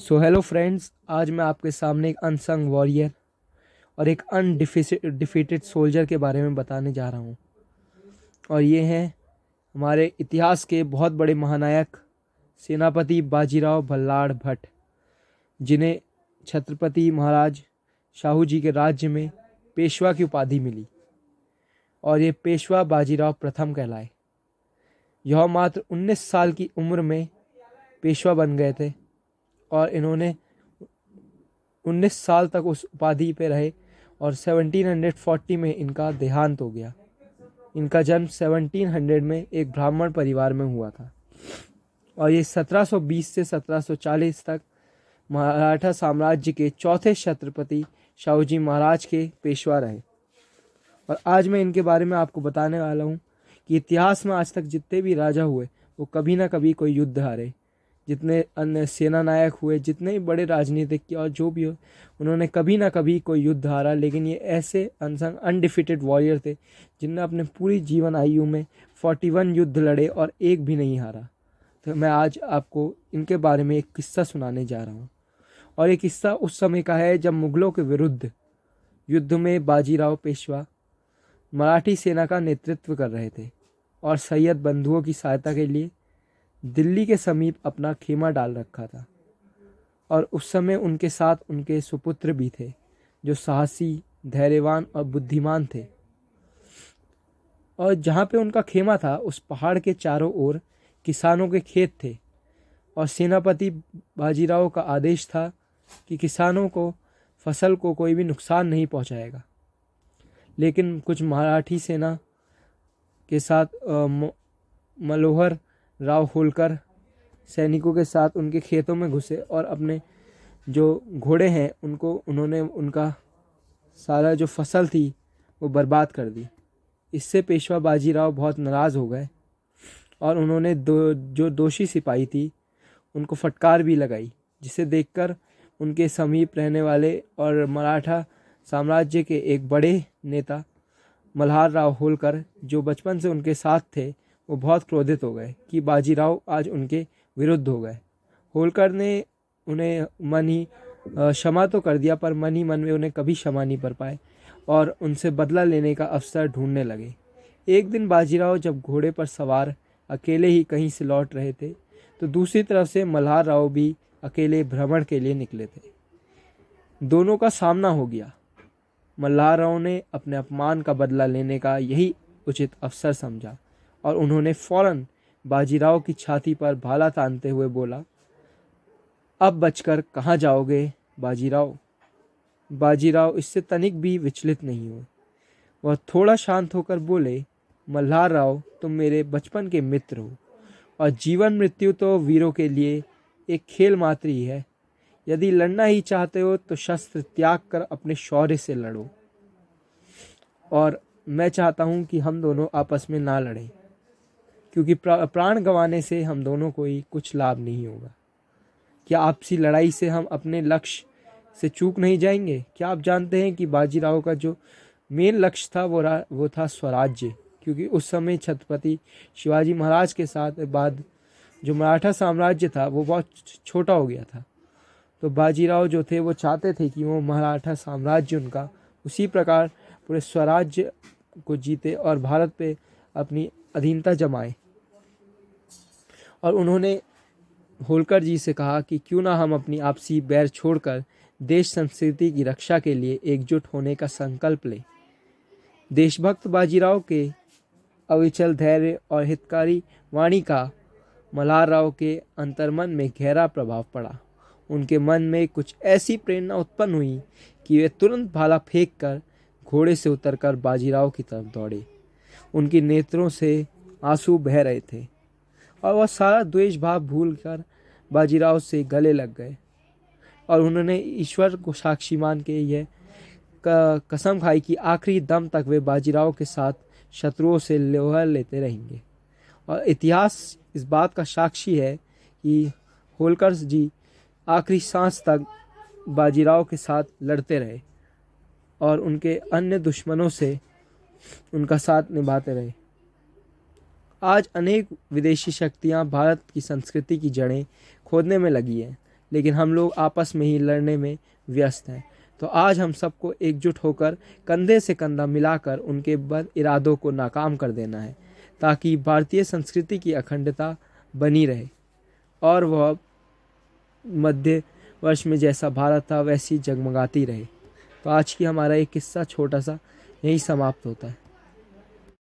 Hello friends, आज मैं आपके सामने एक अनसंग वॉरियर और एक अनडिफीटेड सोल्जर के बारे में बताने जा रहा हूँ। और ये हैं हमारे इतिहास के बहुत बड़े महानायक सेनापति बाजीराव बल्लाड़ भट्ट, जिन्हें छत्रपति महाराज शाहू जी के राज्य में पेशवा की उपाधि मिली और ये पेशवा बाजीराव प्रथम कहलाए। यह मात्र 19 साल की उम्र में पेशवा बन गए थे और इन्होंने 19 साल तक उस उपाधि पे रहे और 1740 में इनका देहांत हो गया। इनका जन्म 1700 में एक ब्राह्मण परिवार में हुआ था और ये 1720 से 1740 तक मराठा साम्राज्य के चौथे छत्रपति शाहू जी महाराज के पेशवा रहे। और आज मैं इनके बारे में आपको बताने वाला हूँ कि इतिहास में आज तक जितने भी राजा हुए वो कभी ना कभी कोई युद्ध हारे। जितने अन्य सेना नायक हुए, जितने भी बड़े राजनीतिक और जो भी हो, उन्होंने कभी ना कभी कोई युद्ध हारा। लेकिन ये ऐसे अनसंग अनडिफिटेड वॉरियर थे जिनने अपने पूरी जीवन आयु में 41 युद्ध लड़े और एक भी नहीं हारा। तो मैं आज आपको इनके बारे में एक किस्सा सुनाने जा रहा हूँ। और ये किस्सा उस समय का है जब मुगलों के विरुद्ध युद्ध में बाजीराव पेशवा मराठी सेना का नेतृत्व कर रहे थे और सैयद बंधुओं की सहायता के लिए दिल्ली के समीप अपना खेमा डाल रखा था। और उस समय उनके साथ उनके सुपुत्र भी थे जो साहसी, धैर्यवान और बुद्धिमान थे। और जहाँ पे उनका खेमा था उस पहाड़ के चारों ओर किसानों के खेत थे और सेनापति बाजीराव का आदेश था कि किसानों को फसल को कोई भी नुकसान नहीं पहुँचाएगा। लेकिन कुछ मराठी सेना के साथ मनोहर राव होलकर सैनिकों के साथ उनके खेतों में घुसे और अपने जो घोड़े हैं उन्होंने उनका सारा जो फसल थी वो बर्बाद कर दी। इससे पेशवा बाजीराव बहुत नाराज़ हो गए और उन्होंने जो दोषी सिपाही थी उनको फटकार भी लगाई, जिसे देखकर उनके समीप रहने वाले और मराठा साम्राज्य के एक बड़े नेता मल्हार राव होलकर, जो बचपन से उनके साथ थे, वो बहुत क्रोधित हो गए कि बाजीराव आज उनके विरुद्ध हो गए। होलकर ने उन्हें मन ही क्षमा तो कर दिया, पर मन ही मन में उन्हें कभी क्षमा नहीं कर पाए और उनसे बदला लेने का अवसर ढूंढने लगे। एक दिन बाजीराव जब घोड़े पर सवार अकेले ही कहीं से लौट रहे थे तो दूसरी तरफ से मल्हार राव भी अकेले भ्रमण के लिए निकले थे। दोनों का सामना हो गया। मल्हार राव ने अपने अपमान का बदला लेने का यही उचित अवसर समझा और उन्होंने फौरन बाजीराव की छाती पर भाला तानते हुए बोला, अब बचकर कहाँ जाओगे बाजीराव। बाजीराव इससे तनिक भी विचलित नहीं हुए। वह थोड़ा शांत होकर बोले, मल्हार राव, तुम मेरे बचपन के मित्र हो और जीवन मृत्यु तो वीरों के लिए एक खेल मात्र ही है। यदि लड़ना ही चाहते हो तो शस्त्र त्याग कर अपने शौर्य से लड़ो और मैं चाहता हूँ कि हम दोनों आपस में ना लड़ें, क्योंकि प्राण गंवाने से हम दोनों को ही कुछ लाभ नहीं होगा। क्या आपसी लड़ाई से हम अपने लक्ष्य से चूक नहीं जाएंगे? क्या आप जानते हैं कि बाजीराव का जो मेन लक्ष्य था वो था स्वराज्य, क्योंकि उस समय छत्रपति शिवाजी महाराज के साथ बाद जो मराठा साम्राज्य था वो बहुत छोटा हो गया था। तो बाजीराव जो थे वो चाहते थे कि वो मराठा साम्राज्य उनका उसी प्रकार पूरे स्वराज्य को जीते और भारत पे अपनी अधीनता जमाए। और उन्होंने होलकर जी से कहा कि क्यों ना हम अपनी आपसी बैर छोड़कर देश संस्कृति की रक्षा के लिए एकजुट होने का संकल्प लें। देशभक्त बाजीराव के अविचल धैर्य और हितकारी वाणी का मल्हार राव के अंतर्मन में गहरा प्रभाव पड़ा। उनके मन में कुछ ऐसी प्रेरणा उत्पन्न हुई कि वे तुरंत भाला फेंक कर घोड़े से उतरकर बाजीराव की तरफ दौड़े। उनके नेत्रों से आंसू बह रहे थे और वह सारा द्वेष भाव भूलकर बाजीराव से गले लग गए और उन्होंने ईश्वर को साक्षी मान के यह कसम खाई कि आखिरी दम तक वे बाजीराव के साथ शत्रुओं से लोहा लेते रहेंगे। और इतिहास इस बात का साक्षी है कि होलकर जी आखिरी सांस तक बाजीराव के साथ लड़ते रहे और उनके अन्य दुश्मनों से उनका साथ निभाते रहे। आज अनेक विदेशी शक्तियां भारत की संस्कृति की जड़ें खोदने में लगी हैं, लेकिन हम लोग आपस में ही लड़ने में व्यस्त हैं। तो आज हम सबको एकजुट होकर कंधे से कंधा मिलाकर उनके बद इरादों को नाकाम कर देना है, ताकि भारतीय संस्कृति की अखंडता बनी रहे और वह मध्य वर्ष में जैसा भारत था वैसी जगमगाती रहे। तो आज की हमारा एक किस्सा छोटा सा यही समाप्त होता है।